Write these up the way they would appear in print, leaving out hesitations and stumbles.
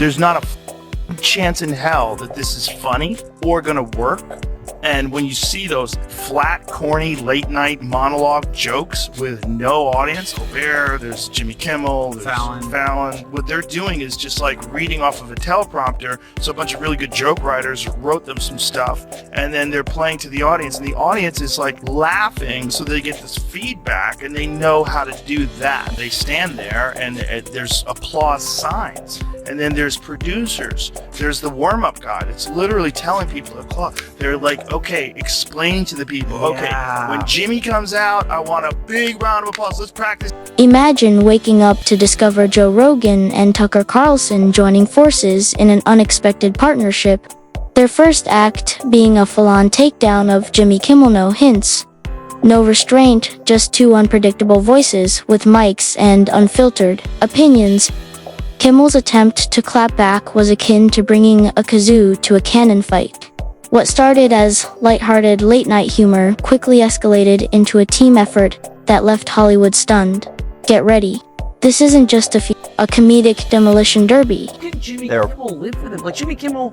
There's not a chance in hell that this is funny or gonna work. And when you see those flat, corny, late-night monologue jokes with no audience, there's Jimmy Kimmel, there's Fallon. What they're doing is just like reading off of a teleprompter. So a bunch of really good joke writers wrote them some stuff, and then they're playing to the audience, and the audience is like laughing, so they get this feedback, and they know how to do that. They stand there, and there's applause signs. And then there's producers. There's the warm-up guide. It's literally telling people to applaud. They're like, okay, explaining to the people, okay, when Jimmy comes out, I want a big round of applause. Let's practice. Imagine waking up to discover Joe Rogan and Tucker Carlson joining forces in an unexpected partnership. Their first act being a full-on takedown of Jimmy Kimmel. No hints, no restraint, just two unpredictable voices with mics and unfiltered opinions. Kimmel's attempt to clap back was akin to bringing a kazoo to a cannon fight. What started as lighthearted late-night humor quickly escalated into a team effort that left Hollywood stunned. Get ready. This isn't just a comedic demolition derby. How can Jimmy Kimmel live with him? Like, Jimmy Kimmel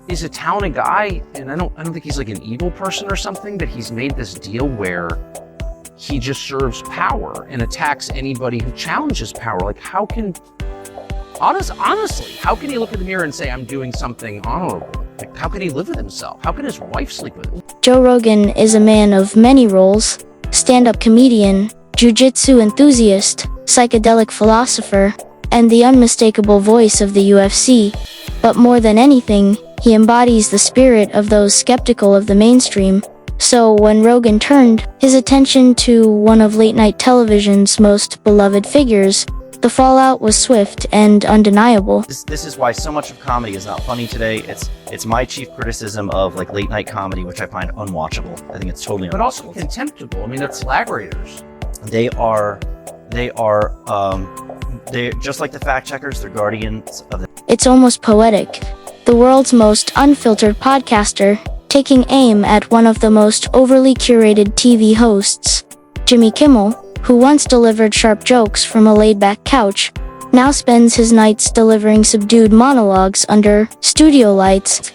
is a talented guy, and I don't think he's like an evil person or something, but he's made this deal where he just serves power and attacks anybody who challenges power. Like, honestly, how can he look in the mirror and say, I'm doing something honorable? Like, how can he live with himself? How can his wife sleep with him? Joe Rogan is a man of many roles: stand-up comedian, jiu-jitsu enthusiast, psychedelic philosopher, and the unmistakable voice of the UFC. But more than anything, he embodies the spirit of those skeptical of the mainstream. So when Rogan turned his attention to one of late-night television's most beloved figures, the fallout was swift and undeniable. This is why so much of comedy is not funny today. It's my chief criticism of like late night comedy, which I find unwatchable. I think it's totally unwatchable. But also contemptible. I mean, they're collaborators. They're just like the fact checkers. They're guardians of the. It's almost poetic. The world's most unfiltered podcaster, taking aim at one of the most overly curated TV hosts, Jimmy Kimmel, who once delivered sharp jokes from a laid-back couch, now spends his nights delivering subdued monologues under studio lights.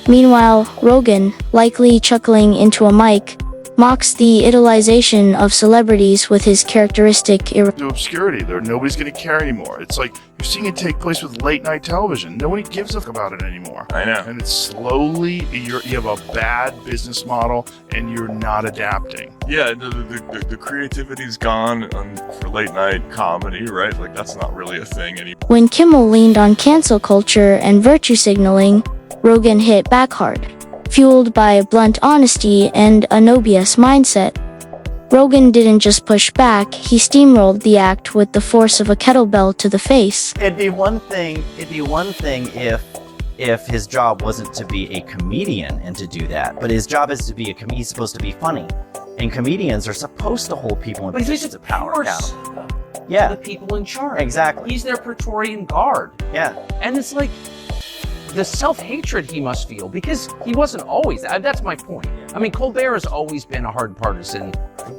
Meanwhile, Rogan, likely chuckling into a mic, mocks the idolization of celebrities with his characteristic to obscurity. Nobody's going to care anymore. It's like you're seeing it take place with late night television. Nobody gives a fuck about it anymore. I know. And it's slowly, you have a bad business model and you're not adapting. Yeah, the creativity's gone for late night comedy, right? Like, that's not really a thing anymore. When Kimmel leaned on cancel culture and virtue signaling, Rogan hit back hard, fueled by blunt honesty and a no BS mindset. Rogan didn't just push back, he steamrolled the act with the force of a kettlebell to the face. It'd be one thing if his job wasn't to be a comedian and to do that, but his job is to be he's supposed to be funny. And comedians are supposed to hold people in positions of power accountable. Yeah. The people in charge. Exactly. He's their Praetorian Guard. Yeah. And it's like the self-hatred he must feel, because he wasn't always, that's my point. I mean, Colbert has always been a hard partisan,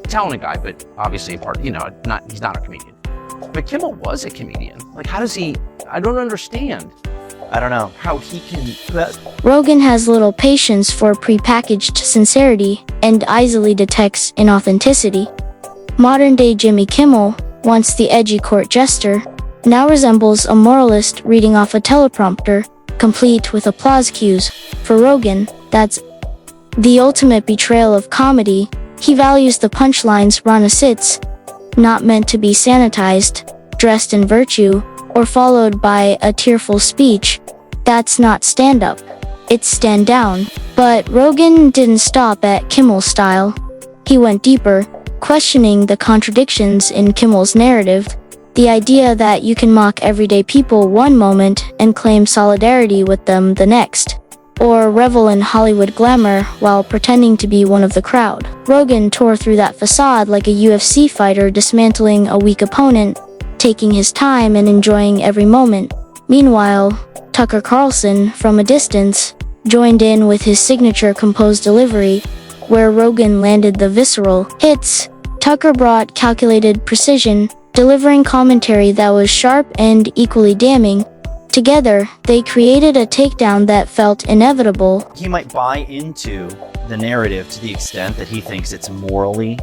talented guy, but obviously he's not a comedian. But Kimmel was a comedian. Like, how does he, I don't understand. I don't know how he can. Rogan has little patience for prepackaged sincerity and easily detects inauthenticity. Modern-day Jimmy Kimmel, once the edgy court jester, now resembles a moralist reading off a teleprompter, complete with applause cues. For Rogan, that's the ultimate betrayal of comedy. He values the punchlines Rana sits, not meant to be sanitized, dressed in virtue, or followed by a tearful speech. That's not stand-up, it's stand down. But Rogan didn't stop at Kimmel's style. He went deeper, questioning the contradictions in Kimmel's narrative. The idea that you can mock everyday people one moment and claim solidarity with them the next, or revel in Hollywood glamour while pretending to be one of the crowd. Rogan tore through that facade like a UFC fighter dismantling a weak opponent, taking his time and enjoying every moment. Meanwhile, Tucker Carlson, from a distance, joined in with his signature composed delivery, where Rogan landed the visceral hits. Tucker brought calculated precision, delivering commentary that was sharp and equally damning. Together, they created a takedown that felt inevitable. He might buy into the narrative to the extent that he thinks it's morally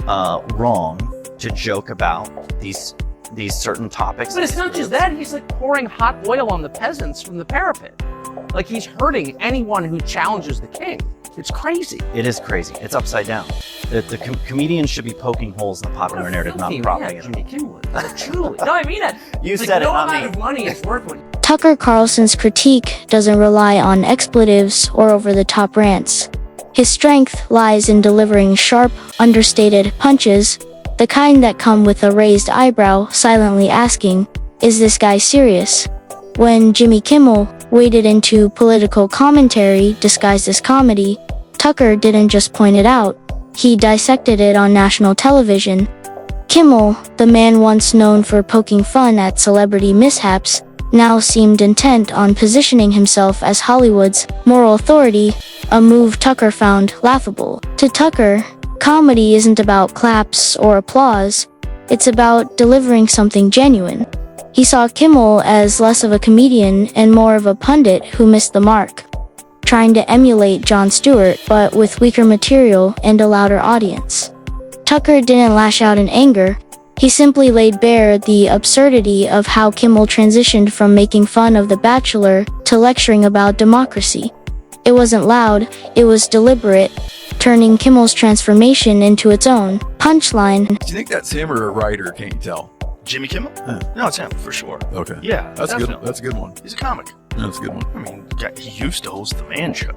wrong to joke about these certain topics. But it's not just that. He's like pouring hot oil on the peasants from the parapet. Like he's hurting anyone who challenges the king. It's crazy. It is crazy. It's upside down. The comedians should be poking holes in the popular narrative, not propping it. Jimmy Kimmel. Truly. No, I mean it. You It's said like, it, no not amount me. of money is worth what. Tucker Carlson's critique doesn't rely on expletives or over-the-top rants. His strength lies in delivering sharp, understated punches, the kind that come with a raised eyebrow silently asking, "Is this guy serious?" When Jimmy Kimmel waded into political commentary disguised as comedy, Tucker didn't just point it out, he dissected it on national television. Kimmel, the man once known for poking fun at celebrity mishaps, now seemed intent on positioning himself as Hollywood's moral authority, a move Tucker found laughable. To Tucker, comedy isn't about claps or applause, it's about delivering something genuine. He saw Kimmel as less of a comedian and more of a pundit who missed the mark, trying to emulate Jon Stewart but with weaker material and a louder audience. Tucker didn't lash out in anger, he simply laid bare the absurdity of how Kimmel transitioned from making fun of The Bachelor to lecturing about democracy. It wasn't loud, it was deliberate, turning Kimmel's transformation into its own punchline. Do you think that's him or a writer? Can't you tell? Jimmy Kimmel? Huh. No, it's him for sure. Okay. Yeah, That's definitely. good. That's a good one. He's a comic. That's a good one. I mean, he used to host the Man Show.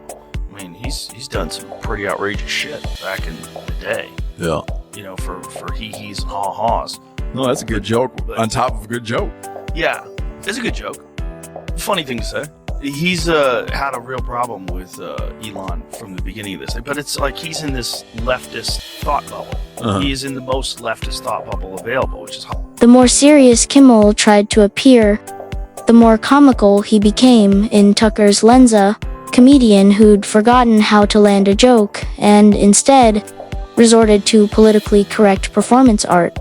I mean, he's done some pretty outrageous shit back in the day. Yeah. You know, for hee-hees and haw-haws. No, that's a good joke on top of a good joke. Yeah, it's a good joke. Funny thing to say. He's had a real problem with Elon from the beginning of this, but it's like he's in this leftist thought bubble. Uh-huh. He is in the most leftist thought bubble available, which is The more serious Kimmel tried to appear, the more comical he became in Tucker's lensa, comedian who'd forgotten how to land a joke and instead resorted to politically correct performance art.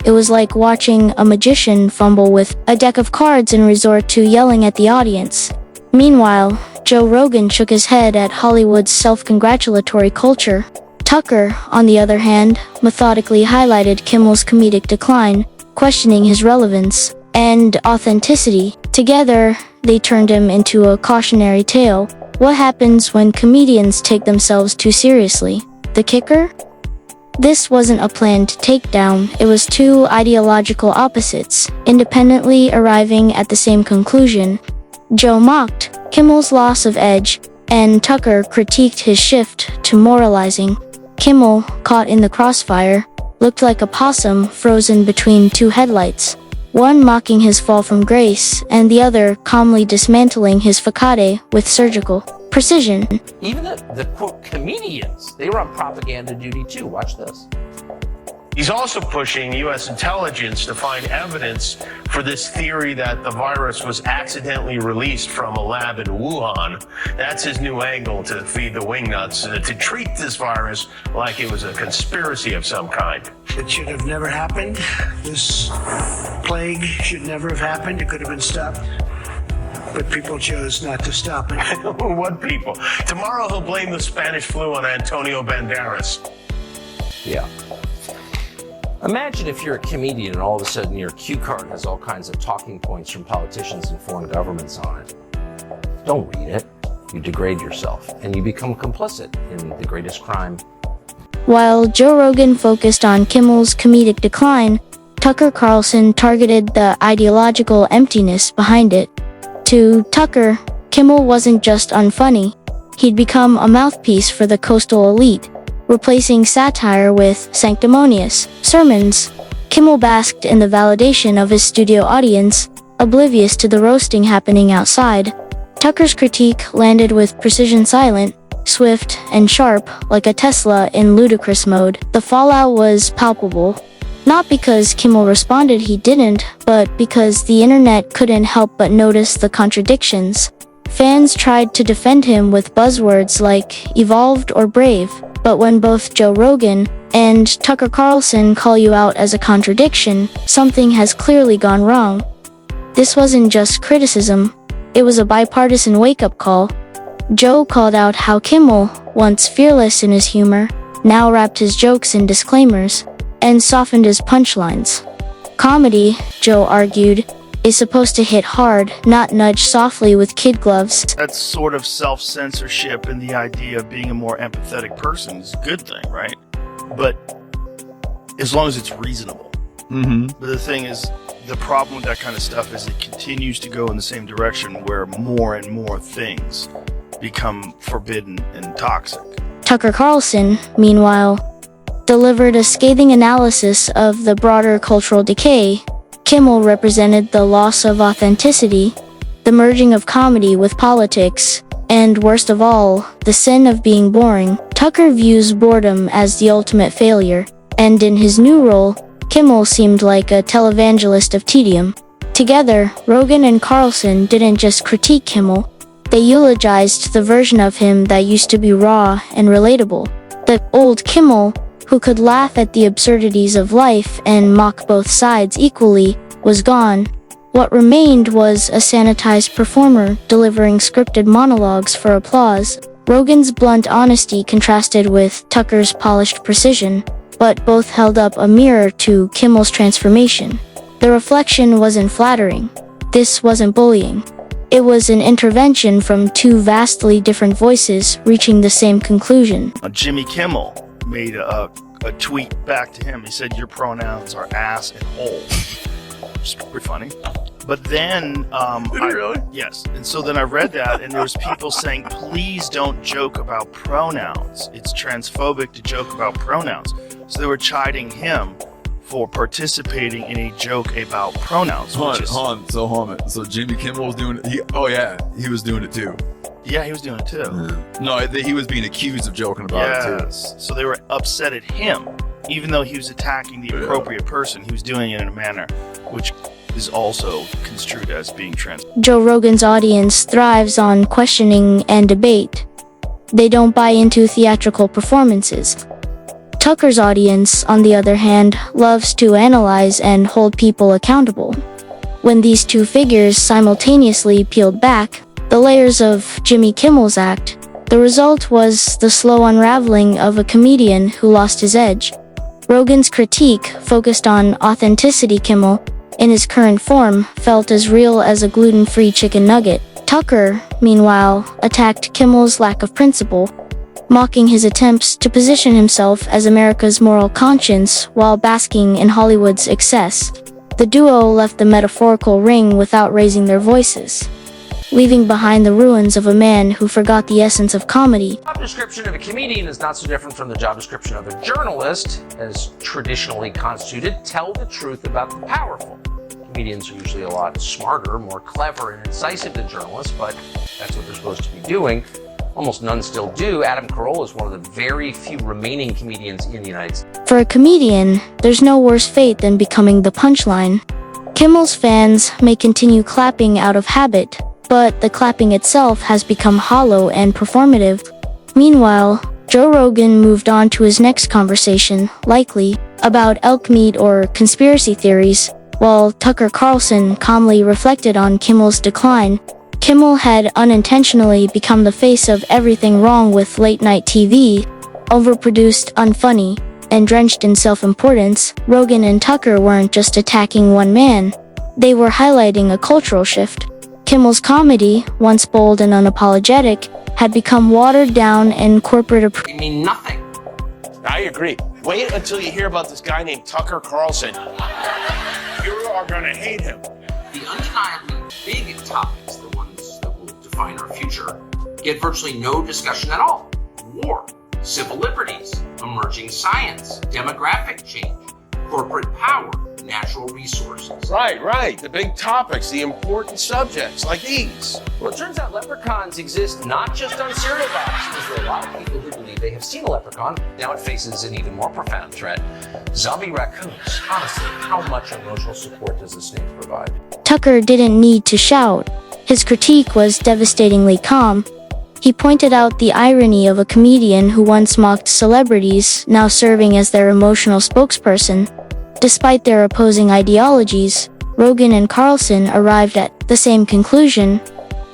It was like watching a magician fumble with a deck of cards and resort to yelling at the audience. Meanwhile, Joe Rogan shook his head at Hollywood's self-congratulatory culture. Tucker, on the other hand, methodically highlighted Kimmel's comedic decline, questioning his relevance and authenticity. Together, they turned him into a cautionary tale. What happens when comedians take themselves too seriously? The kicker? This wasn't a planned takedown, it was two ideological opposites, independently arriving at the same conclusion. Joe mocked Kimmel's loss of edge, and Tucker critiqued his shift to moralizing. Kimmel, caught in the crossfire, looked like a possum frozen between two headlights, one mocking his fall from grace, and the other calmly dismantling his facade with surgical precision. Even the quote comedians, they were on propaganda duty too. Watch this. He's also pushing U.S. intelligence to find evidence for this theory that the virus was accidentally released from a lab in Wuhan. That's his new angle to feed the wingnuts, to treat this virus like it was a conspiracy of some kind. It should have never happened. This plague should never have happened. It could have been stopped. But people chose not to stop it. What people? Tomorrow he'll blame the Spanish flu on Antonio Banderas. Yeah. Imagine if you're a comedian and all of a sudden your cue card has all kinds of talking points from politicians and foreign governments on it. Don't read it. You degrade yourself and you become complicit in the greatest crime. While Joe Rogan focused on Kimmel's comedic decline, Tucker Carlson targeted the ideological emptiness behind it. To Tucker, Kimmel wasn't just unfunny, he'd become a mouthpiece for the coastal elite, replacing satire with sanctimonious sermons. Kimmel basked in the validation of his studio audience, oblivious to the roasting happening outside. Tucker's critique landed with precision, silent, swift, and sharp, like a Tesla in ludicrous mode. The fallout was palpable. Not because Kimmel responded, he didn't, but because the internet couldn't help but notice the contradictions. Fans tried to defend him with buzzwords like evolved or brave, but when both Joe Rogan and Tucker Carlson call you out as a contradiction, something has clearly gone wrong. This wasn't just criticism, it was a bipartisan wake-up call. Joe called out how Kimmel, once fearless in his humor, now wrapped his jokes in disclaimers and softened his punchlines. Comedy, Joe argued, is supposed to hit hard, not nudge softly with kid gloves. That's sort of self-censorship, and the idea of being a more empathetic person is a good thing, right? But as long as it's reasonable. But the thing is, the problem with that kind of stuff is it continues to go in the same direction where more and more things become forbidden and toxic. Tucker Carlson, meanwhile, delivered a scathing analysis of the broader cultural decay. Kimmel represented the loss of authenticity, the merging of comedy with politics, and worst of all, the sin of being boring. Tucker views boredom as the ultimate failure, and in his new role, Kimmel seemed like a televangelist of tedium. Together, Rogan and Carlson didn't just critique Kimmel, they eulogized the version of him that used to be raw and relatable. The old Kimmel, who could laugh at the absurdities of life and mock both sides equally, was gone. What remained was a sanitized performer delivering scripted monologues for applause. Rogan's blunt honesty contrasted with Tucker's polished precision, but both held up a mirror to Kimmel's transformation. The reflection wasn't flattering. This wasn't bullying. It was an intervention from two vastly different voices reaching the same conclusion. Jimmy Kimmel made a tweet back to him. He said, "Your pronouns are ass and hole." Which is pretty funny. But then, Did he really? Yes. And so then I read that, and there was people saying, "Please don't joke about pronouns. It's transphobic to joke about pronouns." So they were chiding him for participating in a joke about pronouns. So Jimmy Kimmel was doing it. He was doing it too. Yeah, he was doing it too. No, he was being accused of joking about it too. Yes. So they were upset at him, even though he was attacking the appropriate person. He was doing it in a manner which is also construed as being trans. Joe Rogan's audience thrives on questioning and debate. They don't buy into theatrical performances. Tucker's audience, on the other hand, loves to analyze and hold people accountable. When these two figures simultaneously peeled back the layers of Jimmy Kimmel's act, the result was the slow unraveling of a comedian who lost his edge. Rogan's critique focused on authenticity. Kimmel, in his current form, felt as real as a gluten-free chicken nugget. Tucker, meanwhile, attacked Kimmel's lack of principle, mocking his attempts to position himself as America's moral conscience while basking in Hollywood's excess. The duo left the metaphorical ring without raising their voices, leaving behind the ruins of a man who forgot the essence of comedy. The job description of a comedian is not so different from the job description of a journalist, as traditionally constituted. Tell the truth about the powerful. Comedians are usually a lot smarter, more clever, and incisive than journalists, but that's what they're supposed to be doing. Almost none still do. Adam Carolla is one of the very few remaining comedians in the United States. For a comedian, there's no worse fate than becoming the punchline. Kimmel's fans may continue clapping out of habit, but the clapping itself has become hollow and performative. Meanwhile, Joe Rogan moved on to his next conversation, likely about elk meat or conspiracy theories, while Tucker Carlson calmly reflected on Kimmel's decline. Kimmel had unintentionally become the face of everything wrong with late-night TV, overproduced, unfunny, and drenched in self-importance. Rogan and Tucker weren't just attacking one man, they were highlighting a cultural shift. Kimmel's comedy, once bold and unapologetic, had become watered down and corporate I mean nothing. I agree. Wait until you hear about this guy named Tucker Carlson. You are gonna hate him. The undeniably big topics, the ones that will define our future, get virtually no discussion at all. War, civil liberties, emerging science, demographic change, corporate power, natural resources. Right. The big topics, the important subjects like these. Well, it turns out leprechauns exist not just on cereal boxes. There are a lot of people who believe they have seen a leprechaun. Now it faces an even more profound threat. Zombie raccoons. Honestly, how much emotional support does the snake provide? Tucker didn't need to shout. His critique was devastatingly calm. He pointed out the irony of a comedian who once mocked celebrities now serving as their emotional spokesperson. Despite their opposing ideologies, Rogan and Carlson arrived at the same conclusion.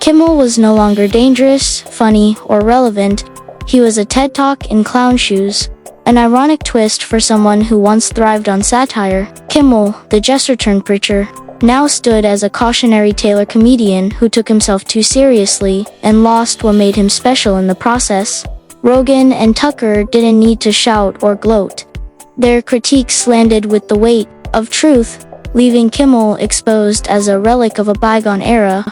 Kimmel was no longer dangerous, funny, or relevant. He was a TED Talk in clown shoes. An ironic twist for someone who once thrived on satire. Kimmel, the jester-turned-preacher, now stood as a cautionary tale comedian who took himself too seriously and lost what made him special in the process. Rogan and Tucker didn't need to shout or gloat. Their critiques landed with the weight of truth, leaving Kimmel exposed as a relic of a bygone era.